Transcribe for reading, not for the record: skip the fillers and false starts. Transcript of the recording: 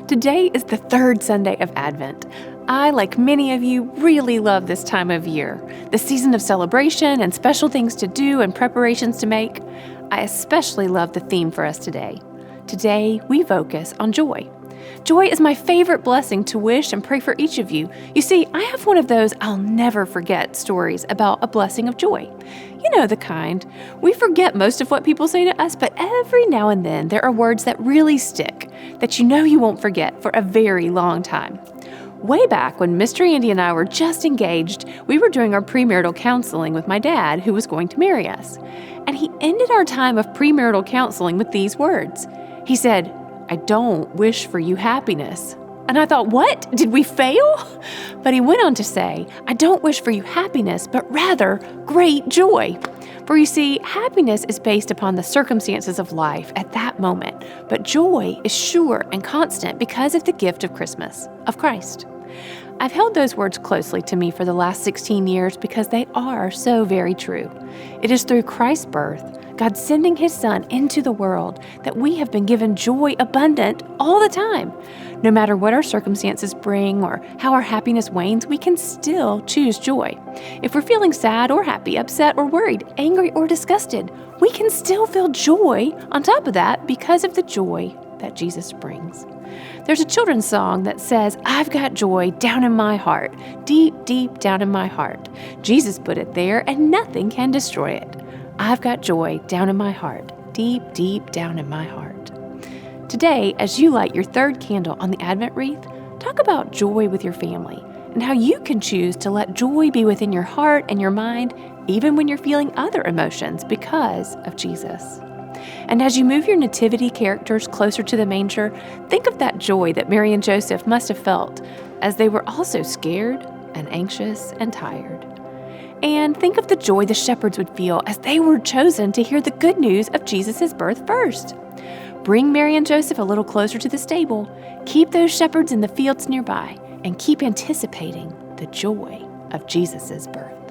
Today is the third Sunday of Advent. I, like many of you, really love this time of year, the season of celebration and special things to do and preparations to make. I especially love the theme for us today. Today, we focus on joy. Joy is my favorite blessing to wish and pray for each of you. You see, I have one of those I'll never forget stories about a blessing of joy. You know the kind. We forget most of what people say to us, but every now and then there are words that really stick, that you know you won't forget for a very long time. Way back when Mr. Andy and I were just engaged, we were doing our premarital counseling with my dad, who was going to marry us. And he ended our time of premarital counseling with these words. He said, "I don't wish for you happiness." And I thought, what? Did we fail? But he went on to say, "I don't wish for you happiness, but rather great joy." For you see, happiness is based upon the circumstances of life at that moment, but joy is sure and constant because of the gift of Christmas, of Christ. I've held those words closely to me for the last 16 years because they are so very true. It is through Christ's birth, God sending His Son into the world, that we have been given joy abundant all the time. No matter what our circumstances bring or how our happiness wanes, we can still choose joy. If we're feeling sad or happy, upset or worried, angry or disgusted, we can still feel joy on top of that because of the joy that Jesus brings. There's a children's song that says, "I've got joy down in my heart, deep, deep down in my heart. Jesus put it there and nothing can destroy it. I've got joy down in my heart, deep, deep down in my heart." Today, as you light your third candle on the Advent wreath, talk about joy with your family and how you can choose to let joy be within your heart and your mind, even when you're feeling other emotions because of Jesus. And as you move your nativity characters closer to the manger, think of that joy that Mary and Joseph must have felt as they were also scared and anxious and tired. And think of the joy the shepherds would feel as they were chosen to hear the good news of Jesus' birth first. Bring Mary and Joseph a little closer to the stable, keep those shepherds in the fields nearby, and keep anticipating the joy of Jesus' birth.